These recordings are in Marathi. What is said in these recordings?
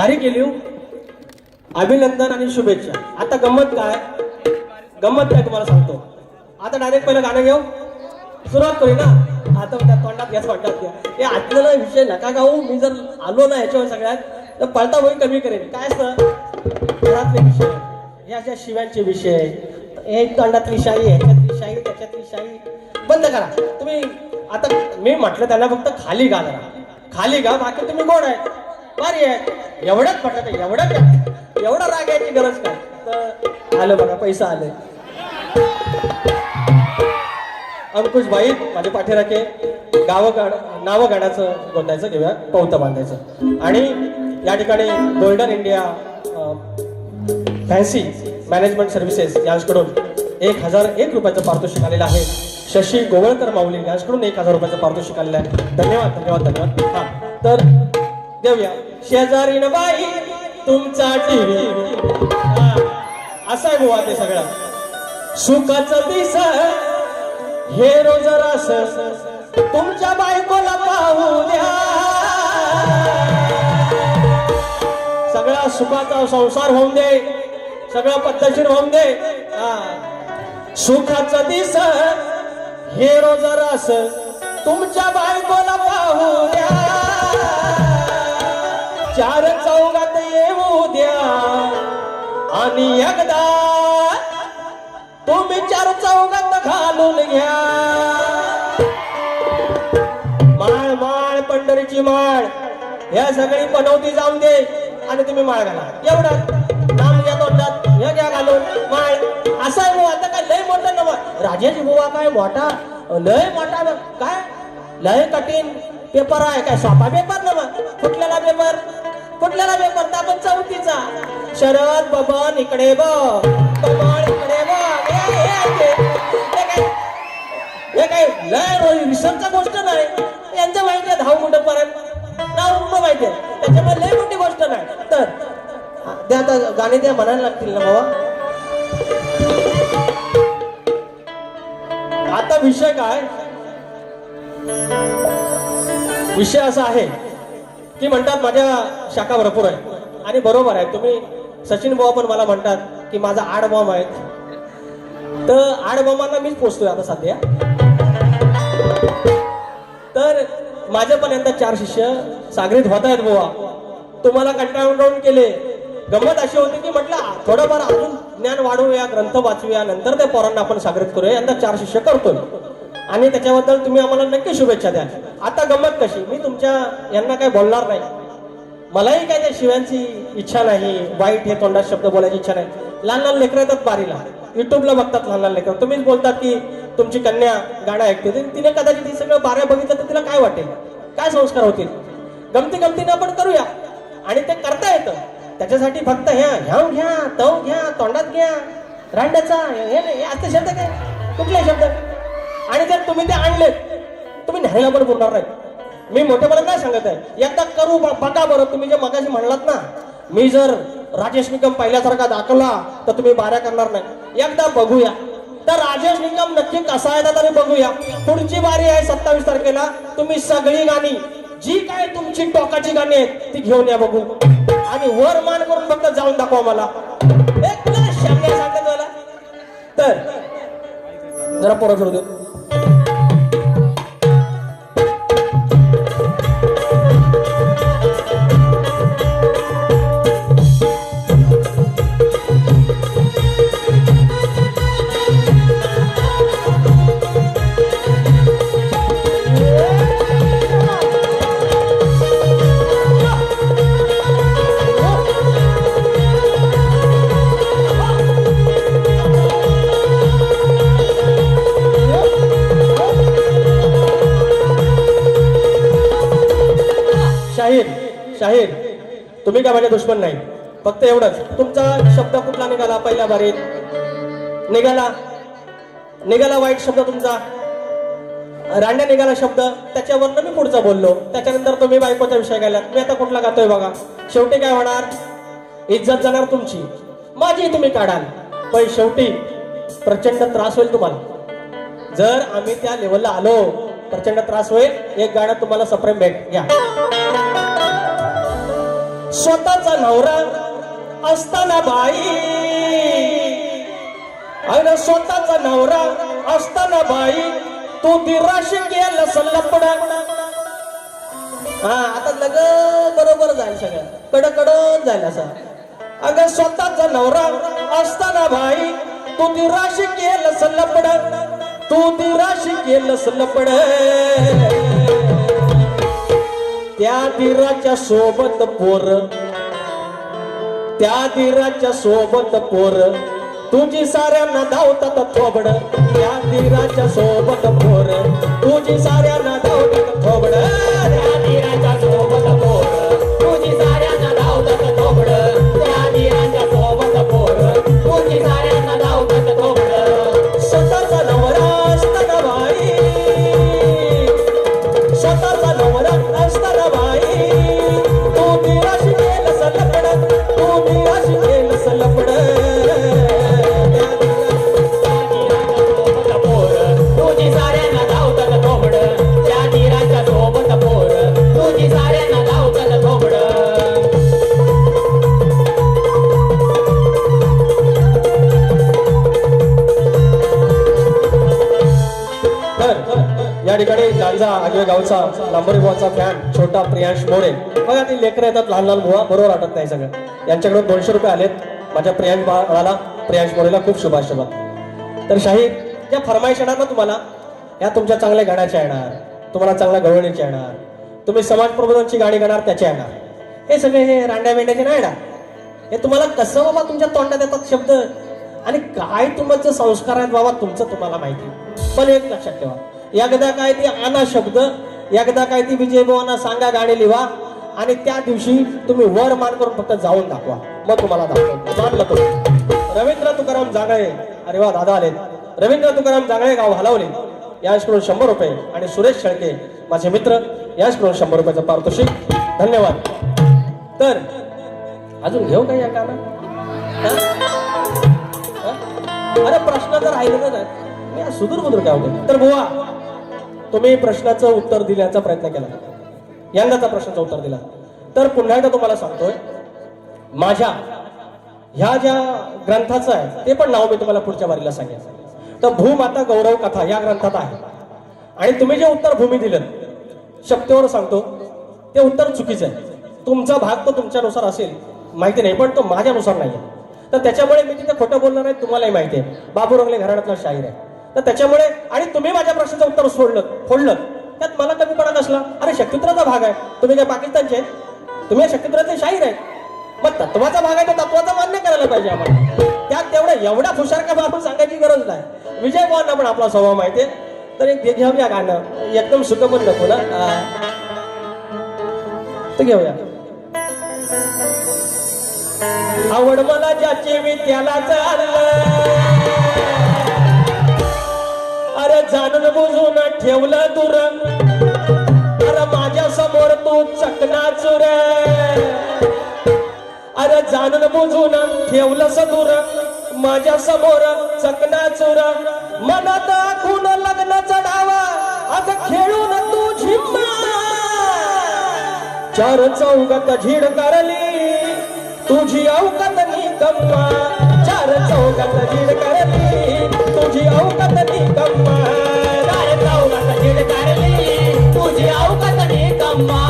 भारी केली हो. अभिनंदन आणि शुभेच्छा. आता गंमत काय तुम्हाला सांगतो. आता डायरेक्ट पहिलं गाणं घेऊ, सुरुवात करू ना. आता त्या तोंडात घ्या. हे आतला विषय नका गाऊ. मी जर आलो ना याच्यावर सगळ्यात तर पळता होई कमी करेन. काय असतं घरातले विषय, हे अशा शिव्यांचे विषय, हे तोंडातली शाही, ह्याच्यातली शाही, त्याच्यातली शाही बंद करा तुम्ही. आता मी म्हटलं त्यांना फक्त खाली गा जरा, खाली गा. बाकी तुम्ही गोड आहे, भारी आहे. एवढंच म्हटलं, एवढा राग यायची गरज काय. तर आलं बघा, पैसा आले. अंकुश भाई माझे पाठीराखे, नावं गाण्याचं गोंदायचं घेऊया, पौतं बांधायचं. आणि या ठिकाणी golden India fancy management services यांच्याकडून 1001 रुपयाचं पारितोषिक आलेलं आहे. शशी गोवळकर माऊली यांच्याकडून 1000 रुपयाचं पारितोषिक आलेलं आहे. धन्यवाद. हा तर देऊया. शेजारीन बाई तुमचा टीव्ही, असं आहे बुवा ते सगळं. सुखाचं दिस हे रोज रस तुमच्या बायकोला पाहू द्या. सगळा सुखाचा संसार होऊन दे, सगळं पद्धतशीर होऊन दे. सुखाचं दिस हे रोज रस तुमच्या बायकोला पाहू द्या. चार चौघात येऊ द्या आणि एकदा तुम्ही चार चौघात घालून घ्या. माळ पंढरीची माळ ह्या सगळी बनवती जाऊन दे आणि तुम्ही माळ घाला. एवढं नाम घ्या तोंडात, हे घ्या घालून माळ. असं आहे बुवा. आता काय लय मोठं नव राजेश बुवा, काय मोठा लय मोठा काय लय कठीण पेपर आहे काय, सोपा पेपर नव. कुठल्याला पेपर तर आपण चौथीचा. शरद बबन इकडे बबन इकडे हे काय लय रिसर्चचा गोष्ट नाही. यांचं माहिती आहे 10 मुठ पर्यंत नाव माहिती आहे, त्याच्यामुळे लय मोठी गोष्ट नाही. तर त्या आता गाणी त्या म्हणायला लागतील ना बाबा. आता विषय काय, विषय असा आहे की म्हणतात माझ्या शाखा भरपूर आहे आणि बरोबर आहे. तुम्ही सचिन बाबा पण मला म्हणतात की माझा 8 बॉम्ब आहे. तर 8 बॉम्बांना मीच पोचतोय आता सध्या. तर माझे पण यंदा 4 शिष्य सागरीत होत आहेत बुवा. तुम्हाला कंटाळून केले. गंमत अशी होती की म्हटलं थोडंफार अजून ज्ञान वाढवूया, ग्रंथ वाचूया, नंतर त्या पोरांना आपण सागरीत करूया. यंदा 4 शिष्य करतोय आणि त्याच्याबद्दल तुम्ही आम्हाला नक्की शुभेच्छा द्या. आता गंमत कशी, मी तुमच्या यांना काही बोलणार नाही. मलाही काय त्या शिव्यांची इच्छा नाही, वाईट हे तोंडात शब्द बोलायची इच्छा नाही. लहान लेकरं येतात बारीला, युट्यूबला बघतात लहान लेकरं. तुम्हीच बोलतात की तुमची कन्या गाणं ऐकते, तिने कदाचित हे सगळं बाऱ्या बघितलं तर तिला काय वाटेल, काय संस्कार होतील. गमतीने आपण करूया आणि ते करता येतं. त्याच्यासाठी फक्त ह्या घ्या, तव घ्या, तोंडात घ्या, रांड्याचा हे नाही असते शब्द काय, कुठले शब्द. आणि जर तुम्ही ते आणलेत, तुम्ही न्यायला पण बोलणार नाही. मी मोठेपणा काय सांगत आहे, एकदा करू बघा बरं. तुम्ही जे मगाशी म्हणलात ना, मी जर राजेश निकम पहिल्यासारखा दाखवला तर तुम्ही बाऱ्या करणार नाही. एकदा बघूया. तर राजेश निकम नक्की कसा आहे तरी बघूया. पुढची बारी आहे 27 तारखेला. तुम्ही सगळी गाणी जी काय तुमची टोकाची गाणी आहेत ती घेऊन या बघू आणि वर मान करून फक्त जाऊन दाखवा मला. एक शब्द सांगत मला. तर जरा पोरं करू दे. शाहीर तुम्ही काय माझे दुश्मन नाही. फक्त एवढंच, तुमचा शब्द कुठला निघाला पहिल्या बारीत, निघाला वाईट शब्द तुमचा, रांड्या निघाला शब्द, त्याच्यावरनं मी पुढचा बोललो. त्याच्यानंतर तुम्ही बायकोचा विषय गेलात. मी आता कुठला गातोय बघा. शेवटी काय होणार, इज्जत जाणार तुमची, माझी तुम्ही काढाल. पण शेवटी प्रचंड त्रास होईल तुम्हाला. जर आम्ही त्या लेवलला आलो प्रचंड त्रास होईल. एक गाणं तुम्हाला सप्रेम भेट घ्या. स्वतःचा नवरा असताना बाई, अरे स्वतःचा नवरा असताना बाई तू दिराशी गेला सल्लपड. हा आता लग बरोबर जाईल सगळं कडकडून जाईल असं. अगं स्वतःचा नवरा असताना बाई तू दिराशी केलं सल्लपड, तू दिराशी केलं सल्लपड. त्या दिराच्या सोबत पोर, त्या दिराच्या सोबत पोर तुझी साऱ्यांना धावतात थोबड. त्या दिराच्या सोबत पोर तुझी साऱ्यांना धावतात थोबड. त्या दिराच्या सोबत पोर तुझी साऱ्यांना धावतात थोबड. त्या दिराच्या सोबत पोर तुझी साऱ्यांना धावतात थोबड. स्वतःचा नवरा असताना बाई, स्वतःचा नवरा असताना बाई तू दिराशी केलं सलपड, तू दिराशी केलं सलपड. या ठिकाणी गांजा आगवे गावचा लांबोरी बुवाचा फॅन छोटा प्रियांश मोरे बघा. ती लेकरं येतात लहान लहान बुवा, बरोबर वाटत नाही सगळं. यांच्याकडून 200 रुपये आलेत माझ्या प्रियांश बाळाला, प्रियांश मोरेला खूप शुभाशुभा. तर शाहीर ज्या फरमाईश येणार ना तुम्हाला, या तुमच्या चांगल्या गाण्याच्या येणार, तुम्हाला चांगल्या गवळणीच्या येणार, तुम्ही समाज प्रबोधनची गाणी गाणार त्याच्या येणार. हे सगळे हे रांड्या मेंढ्याचे नाही येणार. हे तुम्हाला कसं बाबा तुमच्या तोंडात येतात शब्द आणि काय तुमचे संस्कार आहेत बाबा तुमचं तुम्हाला माहिती. पण एक लक्षात ठेवा, एकदा काय ती आणा शब्द, एकदा काय ती विजय भावांना सांगा गाणी लिहा आणि त्या दिवशी तुम्ही वर मान करून फक्त जाऊन दाखवा, मग तुम्हाला दाखवा. मानलं तो रवींद्र तुकाराम जांगळे, अरे वा दादा आलेत. रवींद्र तुकाराम जांगळे गाव हलवले, याचकडून 100 रुपये. आणि सुरेश शेळके माझे मित्र, याचकडून 100 रुपयाचं पारितोषिक. धन्यवाद. तर अजून घेऊ का या गाणं? अरे प्रश्न तर राहिले नाही, मी सुदूर बुदूर काय होते. तर बुवा तुम्ही प्रश्नाचं उत्तर दिल्याचा प्रयत्न केला, यंदाचा प्रश्नाचं उत्तर दिला. तर पुन्हा एकदा तुम्हाला सांगतोय, माझ्या ह्या ज्या ग्रंथाचं आहे ते पण नाव मी तुम्हाला पुढच्या वारीला सांगेन. तर भूमाता गौरव कथा या ग्रंथात आहे. आणि तुम्ही जे उत्तर भूमी दिलं शक्तीवर सांगतो ते उत्तर चुकीचं आहे. तुमचा भाग तो तुमच्यानुसार असेल माहिती नाही, पण तो माझ्यानुसार नाही आहे. तर त्याच्यामुळे मी तिथे खोटं बोलणार नाही, तुम्हालाही माहिती आहे. बाबू रंगले घराण्यातला शाहीर आहे. तर त्याच्यामुळे आणि तुम्ही माझ्या प्रश्नाचं उत्तर फोडलं त्यात मला कमीपणा कसला? अरे शक्तिपुत्राचा भाग आहे, तुम्ही काय पाकिस्तानचे आहे? तुम्ही शक्तिपुत्रातले शाहीर आहे, मग तत्वाचा भाग आहे, तो तत्वाचा मान्य करायला पाहिजे आम्हाला. त्यात तेवढं एवढा हुशार का मारून सांगायची गरज नाही. विजय भावांना पण आपला स्वभाव माहिती आहे. तर एक घेऊया गाणं, एकदम सुख पण नको ना, तर घेऊया. आवड मला ज्याची मी त्याला चाललं, अरे जाणून बुजून ठेवलं दूर, अरे माझ्या समोर तू चकनाचूर, अरे जाणून बुजून ठेवलंस दूर, माझ्या समोर चकनाचूर. मनात आखून लग्न चढावा, अग खेळून तू झिम्मा, चार चौघात झीड करली तुझी अवकात निकम्मा, चार चौघात झीड करली तुझी अवकात निकम्मा, चार चौघात झीड करली तुझी अवकात निकम्मा,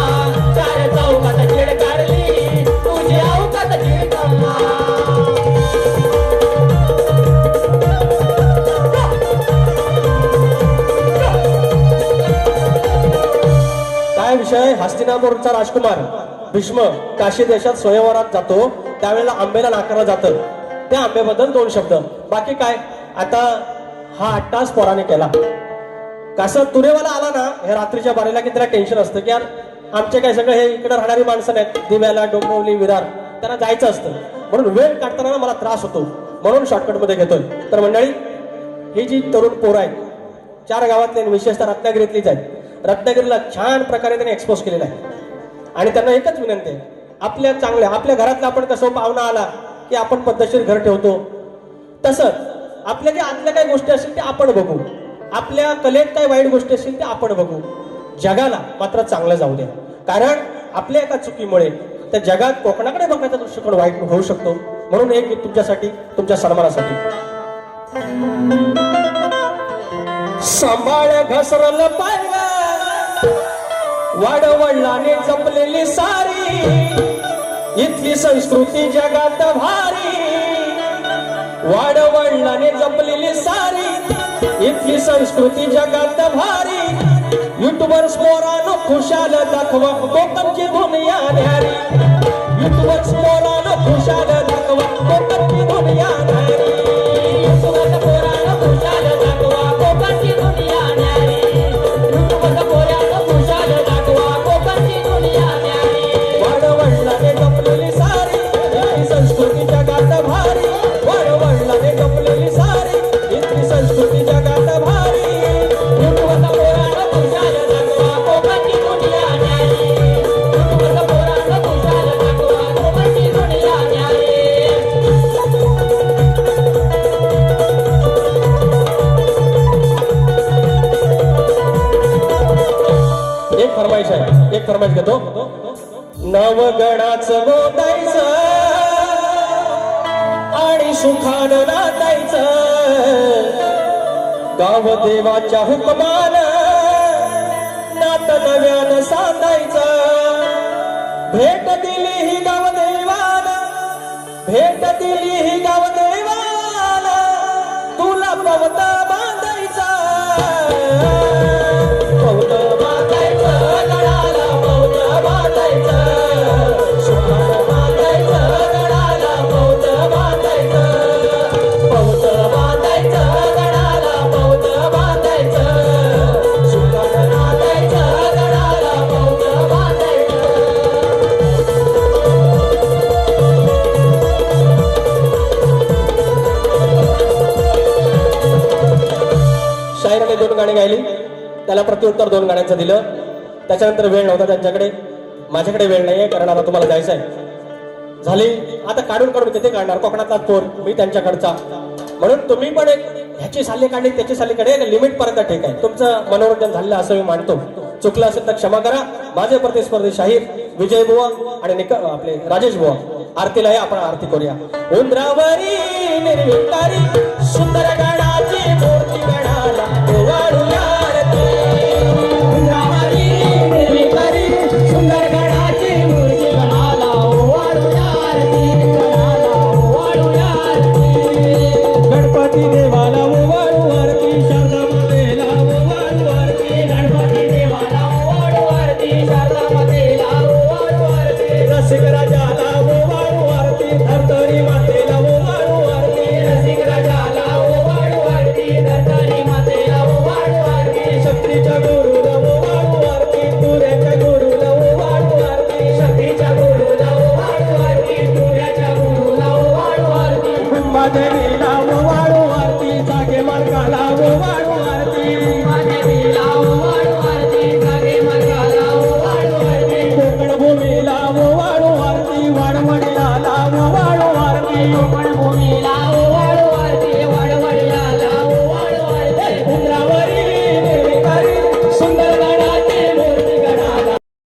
चार चौघात झीड करली तुझी अवकात निकम्मा. काय विषय? हस्तिनापूरचा राजकुमार भीष्म काशी देशात स्वयंवरात जातो, त्यावेळेला आंबेला नाकारलं जातं. त्या आंबेबद्दल 2 शब्द, बाकी काय. आता हा 8 तास पोराने केला. कसं तुरेवाला आला ना हे रात्रीच्या बारीला की त्याला टेन्शन असतं की यार आमचे काय सगळे हे इकडे राहणारी माणसं नाहीत, दिव्याला, डोंबिवली, विरार, त्यांना जायचं असतं. म्हणून वेळ काढताना मला त्रास होतो, म्हणून शॉर्टकट मध्ये घेतोय. तर मंडळी, ही जी तरुण पोरं आहेत 4 गावातले, विशेषतः रत्नागिरीतलीच आहेत. रत्नागिरीला छान प्रकारे त्यांनी एक्सपोज केलेला आहे. आणि त्यांना एकच विनंती आहे, आपल्या चांगल्या आपल्या घरातला आपण कसं पाहुणा आला की आपण पद्धतशीर घर ठेवतो, तसंच आपल्या ज्या आतल्या काही गोष्टी असतील ते आपण बघू, आपल्या कलेत काही वाईट गोष्टी असतील ते आपण बघू. जगाला मात्र चांगलं जाऊ द्या, कारण आपल्या एका चुकीमुळे तर जगात कोकणाकडे बघण्याचा दृष्टिकोन वाईट होऊ शकतो. म्हणून एक गीत तुमच्यासाठी, तुमच्या सन्मानासाठी. सांभाळ घसरल पाहिला वाडवडिलाने जपलेली सारी, इथली संस्कृती जगात भारी. वाडवडिलाने जपलेली सारी, इथली संस्कृती जगात भारी. युट्यूबर पोरानो खुशाल दाखवा कोकणची दुनिया न्यारी. युट्यूबर पोरानो खुशाल दाखवा कोकणची दुनिया न्यारी. युट्यूबर पोरानो खुशाल दाखवा कोकणची दुनिया न्यारी. युट्यूबर पोरानो खुशाल दाखवा कोकणची दुनिया न्यारी. वाडवडिलाने जपलेली सारी, इथली संस्कृती जगात भारी. वाडवडिलाने जपलेली सारी, इथली संस्कृती जगात भारी. युट्यूबर पोरानो खुशाल दाखवा कोकणची दुनिया न्यारी. युट्यूबर पोरानो खुशाल दाखवा कोकणची दुनिया न्यारी. एक फरमाईश आहे, एक फरमाईश घेतो. नवगणाचं मोदायचं आणि सुखानं नातायचं, गाव देवाच्या हुकमान नात नव्यानं साधायचं. भेट दिली ही गाव देवाला, भेट दिली ही गाव देवाला, तुला पवत बांधायचा. पवत बांधायचं गडाला, पवत बांधायचं. सुखानं बांधायचं गडाला, पवत बांधायचं. पवत बांधायचं गडाला, पवत बांधायचं. सुखानं बांधायचं गडाला, पवत बांधायचं. शायराने 2 गाणी गायली, त्याला प्रत्युत्तर 2 गाण्यांचं दिलं. त्याच्यानंतर वेळ नव्हता त्यांच्याकडे, माझ्याकडे वेळ नाहीये कारण आता तुम्हाला जायचं आहे. झाली आता काढून किती काढणार, कोकणातला पोर मी त्यांच्याकडचा. म्हणून तुम्ही पण एक ह्याची साली काढली त्याची साली काढली, लिमिट पर्यंत ठीक आहे. तुमचं मनोरंजन झालेलं असं मी मानतो. चुकलं असेल तर क्षमा करा. माझे प्रतिस्पर्धी शाहीर विजय बुवा आणि आपले राजेश बुवा आरतीला आहे, आपण आरती करूया. उंदरावरी निर्विकारी सुंदर गाडा